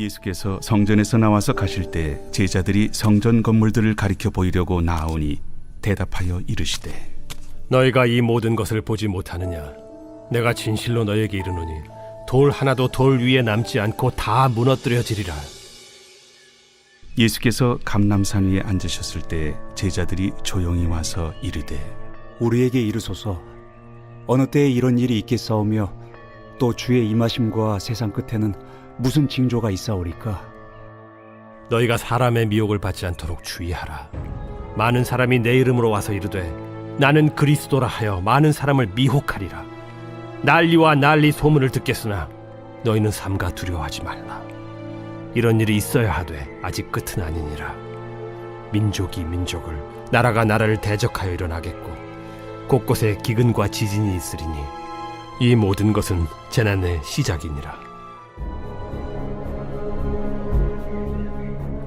예수께서 성전에서 나와서 가실 때 제자들이 성전 건물들을 가리켜 보이려고 나아오니 대답하여 이르시되 너희가 이 모든 것을 보지 못하느냐? 내가 진실로 너희에게 이르노니 돌 하나도 돌 위에 남지 않고 다 무너뜨려지리라. 예수께서 감람산 위에 앉으셨을 때 제자들이 조용히 와서 이르되 우리에게 이르소서 어느 때에 이런 일이 있겠사오며 또 주의 임하심과 세상 끝에는 무슨 징조가 있사오리까? 너희가 사람의 미혹을 받지 않도록 주의하라. 많은 사람이 내 이름으로 와서 이르되 나는 그리스도라 하여 많은 사람을 미혹하리라. 난리와 난리 소문을 듣겠으나 너희는 삼가 두려워하지 말라. 이런 일이 있어야 하되 아직 끝은 아니니라. 민족이 민족을, 나라가 나라를 대적하여 일어나겠고 곳곳에 기근과 지진이 있으리니 이 모든 것은 재난의 시작이니라.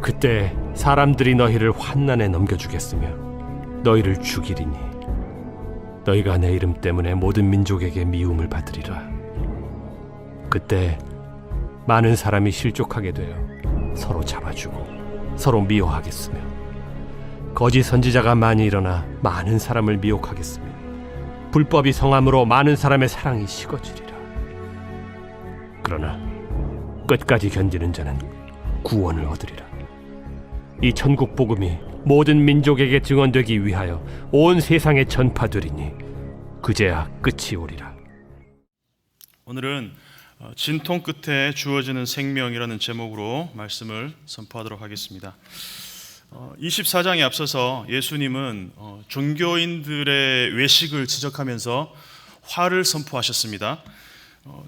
그때 사람들이 너희를 환난에 넘겨주겠으며 너희를 죽이리니 너희가 내 이름 때문에 모든 민족에게 미움을 받으리라. 그때 많은 사람이 실족하게 되어 서로 잡아주고 서로 미워하겠으며 거짓 선지자가 많이 일어나 많은 사람을 미혹하겠으며 불법이 성함으로 많은 사람의 사랑이 식어지리라. 그러나 끝까지 견디는 자는 구원을 얻으리라. 이 천국 복음이 모든 민족에게 증언되기 위하여 온 세상에 전파되리니 그제야 끝이 오리라. 오늘은 진통 끝에 주어지는 생명이라는 제목으로 말씀을 선포하도록 하겠습니다. 24장에 앞서서 예수님은 종교인들의 외식을 지적하면서 화를 선포하셨습니다.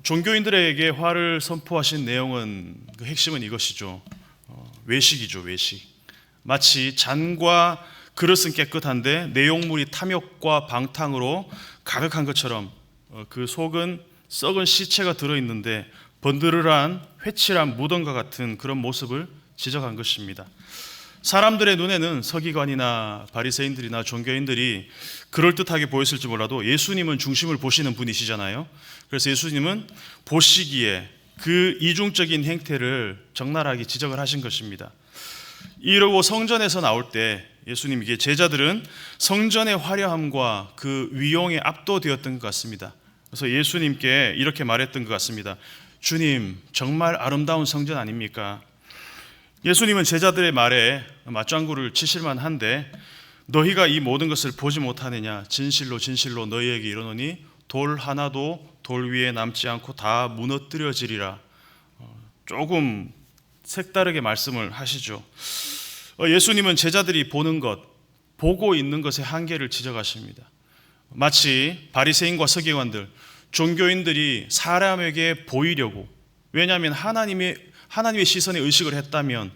종교인들에게 화를 선포하신 내용은 그 핵심은 이것이죠. 외식이죠, 외식. 마치 잔과 그릇은 깨끗한데 내용물이 탐욕과 방탕으로 가득한 것처럼 그 속은 썩은 시체가 들어있는데 번드르르한 회칠한 무덤과 같은 그런 모습을 지적한 것입니다. 사람들의 눈에는 서기관이나 바리새인들이나 종교인들이 그럴듯하게 보였을지 몰라도 예수님은 중심을 보시는 분이시잖아요. 그래서 예수님은 보시기에 그 이중적인 행태를 적나라하게 지적을 하신 것입니다. 이러고 성전에서 나올 때 예수님에게 제자들은 성전의 화려함과 그 위용에 압도되었던 것 같습니다. 그래서 예수님께 이렇게 말했던 것 같습니다. 주님, 정말 아름다운 성전 아닙니까? 예수님은 제자들의 말에 맞장구를 치실만 한데 너희가 이 모든 것을 보지 못하느냐? 진실로 진실로 너희에게 이르노니 돌 하나도 돌 위에 남지 않고 다 무너뜨려지리라. 조금 색다르게 말씀을 하시죠. 예수님은 제자들이 보는 것, 보고 있는 것의 한계를 지적하십니다. 마치 바리새인과 서기관들, 종교인들이 사람에게 보이려고, 왜냐하면 하나님의 시선에 의식을 했다면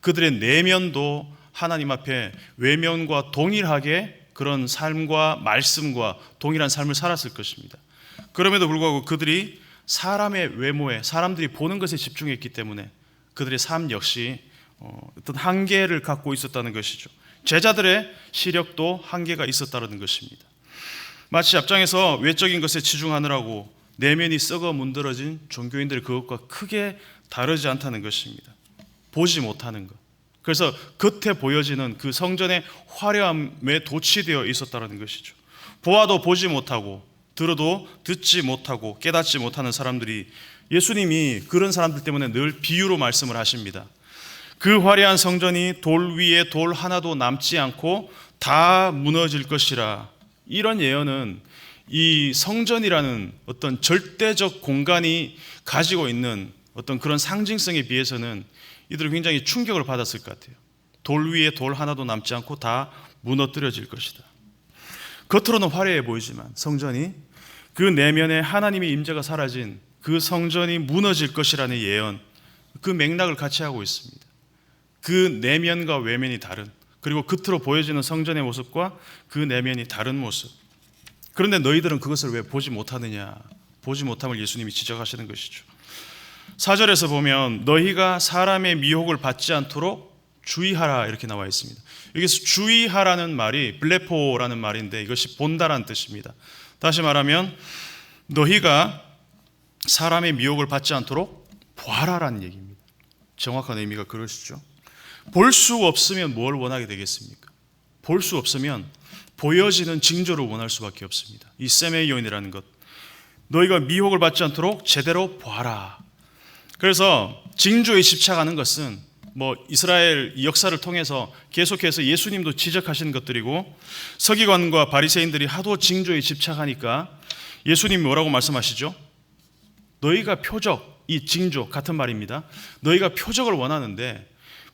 그들의 내면도 하나님 앞에 외면과 동일하게 그런 삶과 말씀과 동일한 삶을 살았을 것입니다. 그럼에도 불구하고 그들이 사람의 외모에, 사람들이 보는 것에 집중했기 때문에 그들의 삶 역시 어떤 한계를 갖고 있었다는 것이죠. 제자들의 시력도 한계가 있었다는 것입니다. 마치 앞장에서 외적인 것에 치중하느라고 내면이 썩어 문드러진 종교인들의 그것과 크게 다르지 않다는 것입니다. 보지 못하는 것. 그래서 겉에 보여지는 그 성전의 화려함에 도취되어 있었다는 것이죠. 보아도 보지 못하고 들어도 듣지 못하고 깨닫지 못하는 사람들이, 예수님이 그런 사람들 때문에 늘 비유로 말씀을 하십니다. 그 화려한 성전이 돌 위에 돌 하나도 남지 않고 다 무너질 것이라. 이런 예언은 이 성전이라는 어떤 절대적 공간이 가지고 있는 어떤 그런 상징성에 비해서는 이들은 굉장히 충격을 받았을 것 같아요. 돌 위에 돌 하나도 남지 않고 다 무너뜨려질 것이다. 겉으로는 화려해 보이지만 성전이, 그 내면에 하나님의 임재가 사라진 그 성전이 무너질 것이라는 예언, 그 맥락을 같이 하고 있습니다. 그 내면과 외면이 다른, 그리고 겉으로 보여지는 성전의 모습과 그 내면이 다른 모습. 그런데 너희들은 그것을 왜 보지 못하느냐? 보지 못함을 예수님이 지적하시는 것이죠. 4절에서 보면 너희가 사람의 미혹을 받지 않도록 주의하라 이렇게 나와 있습니다. 여기서 주의하라는 말이 블레포라는 말인데 이것이 본다라는 뜻입니다. 다시 말하면 너희가 사람의 미혹을 받지 않도록 보아라라는 얘기입니다. 정확한 의미가 그것이죠. 볼 수 없으면 뭘 원하게 되겠습니까? 볼 수 없으면 보여지는 징조를 원할 수밖에 없습니다. 이 세메이온이라는 것, 너희가 미혹을 받지 않도록 제대로 보아라. 그래서 징조에 집착하는 것은 이스라엘 역사를 통해서 계속해서 예수님도 지적하시는 것들이고, 서기관과 바리새인들이 하도 징조에 집착하니까 예수님이 뭐라고 말씀하시죠? 너희가 표적, 이 징조 같은 말입니다. 너희가 표적을 원하는데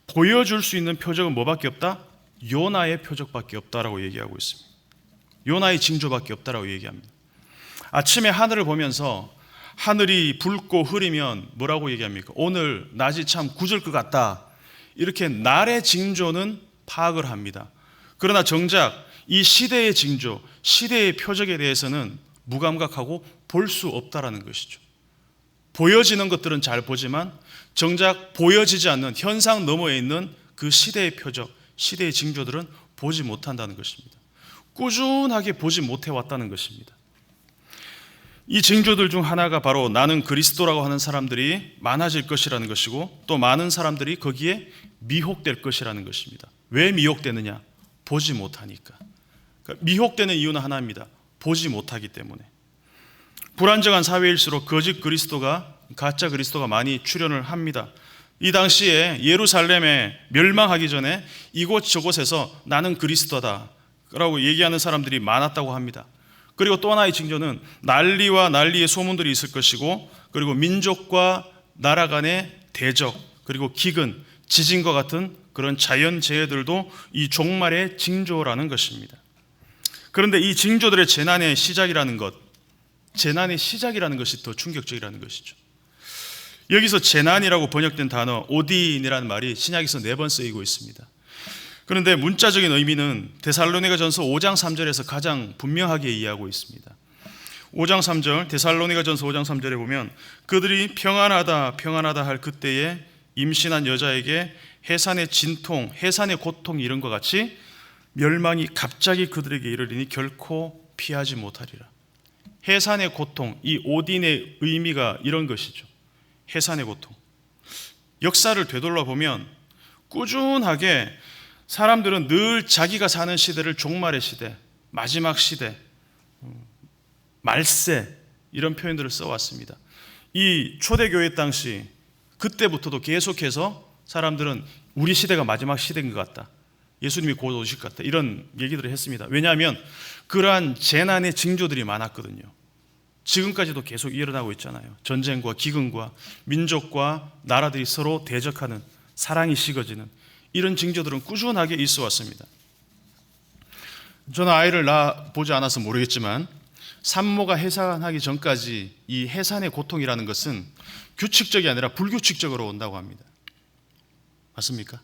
보여줄 수 있는 표적은 뭐밖에 없다? 요나의 표적밖에 없다라고 얘기하고 있습니다. 요나의 징조밖에 없다라고 얘기합니다. 아침에 하늘을 보면서 하늘이 붉고 흐리면 뭐라고 얘기합니까? 오늘 낮이 참 굳을 것 같다. 이렇게 날의 징조는 파악을 합니다. 그러나 정작 이 시대의 징조, 시대의 표적에 대해서는 무감각하고 볼 수 없다라는 것이죠. 보여지는 것들은 잘 보지만 정작 보여지지 않는 현상 너머에 있는 그 시대의 표적, 시대의 징조들은 보지 못한다는 것입니다. 꾸준하게 보지 못해왔다는 것입니다. 이 징조들 중 하나가 바로 나는 그리스도라고 하는 사람들이 많아질 것이라는 것이고, 또 많은 사람들이 거기에 미혹될 것이라는 것입니다. 왜 미혹되느냐? 보지 못하니까. 그러니까 미혹되는 이유는 하나입니다. 보지 못하기 때문에. 불안정한 사회일수록 거짓 그리스도가, 가짜 그리스도가 많이 출현을 합니다. 이 당시에 예루살렘에 멸망하기 전에 이곳저곳에서 나는 그리스도다 라고 얘기하는 사람들이 많았다고 합니다. 그리고 또 하나의 징조는 난리와 난리의 소문들이 있을 것이고, 그리고 민족과 나라 간의 대적, 그리고 기근, 지진과 같은 그런 자연재해들도 이 종말의 징조라는 것입니다. 그런데 이 징조들의 재난의 시작이라는 것이 더 충격적이라는 것이죠. 여기서 재난이라고 번역된 단어 오딘이라는 말이 신약에서 4번 쓰이고 있습니다. 그런데 문자적인 의미는 데살로니가전서 5장 3절에서 가장 분명하게 이해하고 있습니다. 5장 3절, 데살로니가전서 5장 3절에 보면 그들이 평안하다 평안하다 할 그때에 임신한 여자에게 해산의 진통, 해산의 고통 이런 것 같이 멸망이 갑자기 그들에게 이르리니 결코 피하지 못하리라. 해산의 고통, 이 오딘의 의미가 이런 것이죠. 해산의 고통. 역사를 되돌아 보면 꾸준하게 사람들은 늘 자기가 사는 시대를 종말의 시대, 마지막 시대, 말세 이런 표현들을 써왔습니다. 이 초대교회 당시 그때부터도 계속해서 사람들은 우리 시대가 마지막 시대인 것 같다, 예수님이 곧 오실 것 같다, 이런 얘기들을 했습니다. 왜냐하면 그러한 재난의 징조들이 많았거든요. 지금까지도 계속 일어나고 있잖아요. 전쟁과 기근과 민족과 나라들이 서로 대적하는, 사랑이 식어지는 이런 징조들은 꾸준하게 있어 왔습니다. 저는 아이를 낳아보지 않아서 모르겠지만 산모가 해산하기 전까지 이 해산의 고통이라는 것은 규칙적이 아니라 불규칙적으로 온다고 합니다. 맞습니까?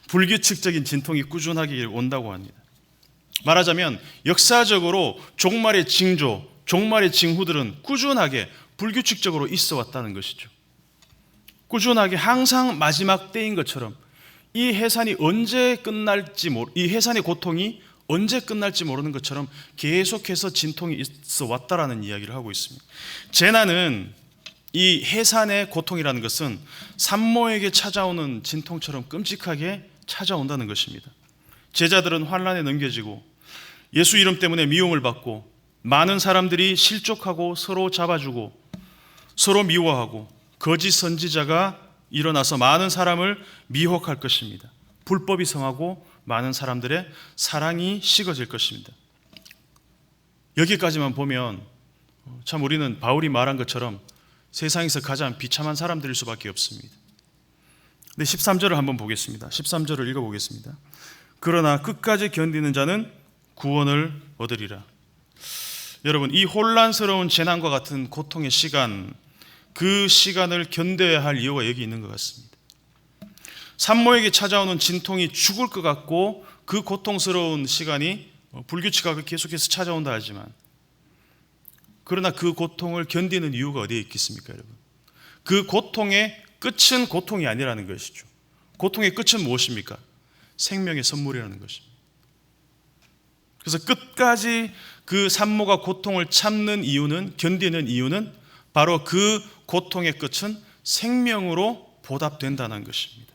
불규칙적인 진통이 꾸준하게 온다고 합니다. 말하자면 역사적으로 종말의 징조, 종말의 징후들은 꾸준하게 불규칙적으로 있어 왔다는 것이죠. 꾸준하게 항상 마지막 때인 것처럼 이 해산이 언제 끝날지 이 해산의 고통이 언제 끝날지 모르는 것처럼 계속해서 진통이 있어 왔다라는 이야기를 하고 있습니다. 재난은, 이 해산의 고통이라는 것은 산모에게 찾아오는 진통처럼 끔찍하게 찾아온다는 것입니다. 제자들은 환난에 넘겨지고 예수 이름 때문에 미움을 받고 많은 사람들이 실족하고 서로 잡아주고 서로 미워하고 거짓 선지자가 일어나서 많은 사람을 미혹할 것입니다. 불법이 성하고 많은 사람들의 사랑이 식어질 것입니다. 여기까지만 보면 참 우리는 바울이 말한 것처럼 세상에서 가장 비참한 사람들일 수밖에 없습니다. 근데 13절을 한번 보겠습니다. 13절을 읽어보겠습니다. 그러나 끝까지 견디는 자는 구원을 얻으리라. 여러분, 이 혼란스러운 재난과 같은 고통의 시간, 그 시간을 견뎌야 할 이유가 여기 있는 것 같습니다. 산모에게 찾아오는 진통이 죽을 것 같고 그 고통스러운 시간이 불규칙하게 계속해서 찾아온다 하지만, 그러나 그 고통을 견디는 이유가 어디에 있겠습니까, 여러분? 그 고통의 끝은 고통이 아니라는 것이죠. 고통의 끝은 무엇입니까? 생명의 선물이라는 것입니다. 그래서 끝까지 그 산모가 고통을 참는 이유는, 견디는 이유는 바로 그 고통의 끝은 생명으로 보답된다는 것입니다.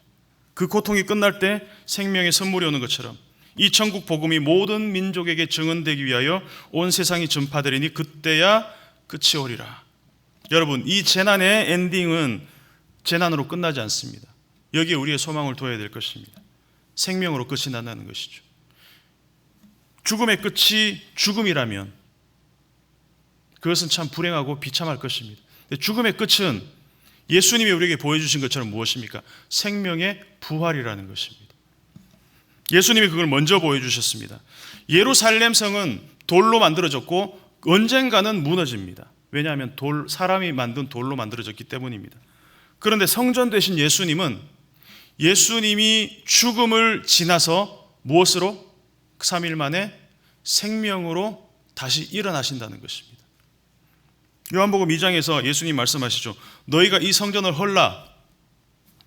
그 고통이 끝날 때 생명의 선물이 오는 것처럼 이 천국 복음이 모든 민족에게 증언되기 위하여 온 세상이 전파되리니 그때야 끝이 오리라. 여러분, 이 재난의 엔딩은 재난으로 끝나지 않습니다. 여기에 우리의 소망을 둬야 될 것입니다. 생명으로 끝이 난다는 것이죠. 죽음의 끝이 죽음이라면 그것은 참 불행하고 비참할 것입니다. 죽음의 끝은 예수님이 우리에게 보여주신 것처럼 무엇입니까? 생명의 부활이라는 것입니다. 예수님이 그걸 먼저 보여주셨습니다. 예루살렘 성은 돌로 만들어졌고 언젠가는 무너집니다. 왜냐하면 사람이 만든 돌로 만들어졌기 때문입니다. 그런데 성전 되신 예수님은 예수님이 죽음을 지나서 무엇으로? 3일 만에 생명으로 다시 일어나신다는 것입니다. 요한복음 2장에서 예수님 말씀하시죠. 너희가 이 성전을 헐라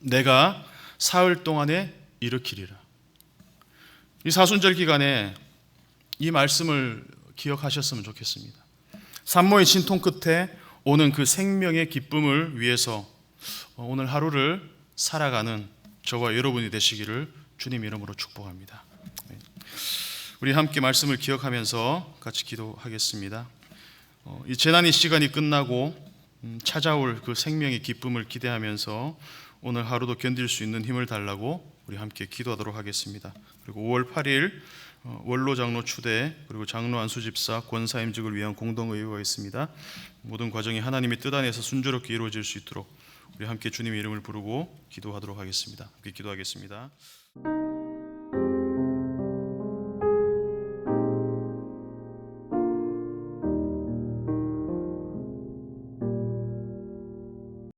내가 사흘 동안에 일으키리라. 이 사순절 기간에 이 말씀을 기억하셨으면 좋겠습니다. 산모의 진통 끝에 오는 그 생명의 기쁨을 위해서 오늘 하루를 살아가는 저와 여러분이 되시기를 주님 이름으로 축복합니다. 우리 함께 말씀을 기억하면서 같이 기도하겠습니다. 이 재난의 시간이 끝나고 찾아올 그 생명의 기쁨을 기대하면서 오늘 하루도 견딜 수 있는 힘을 달라고 우리 함께 기도하도록 하겠습니다. 그리고 5월 8일 원로 장로 추대 그리고 장로 안수집사 권사임직을 위한 공동의회가 있습니다. 모든 과정이 하나님의 뜻 안에서 순조롭게 이루어질 수 있도록 우리 함께 주님의 이름을 부르고 기도하도록 하겠습니다. 함께 기도하겠습니다.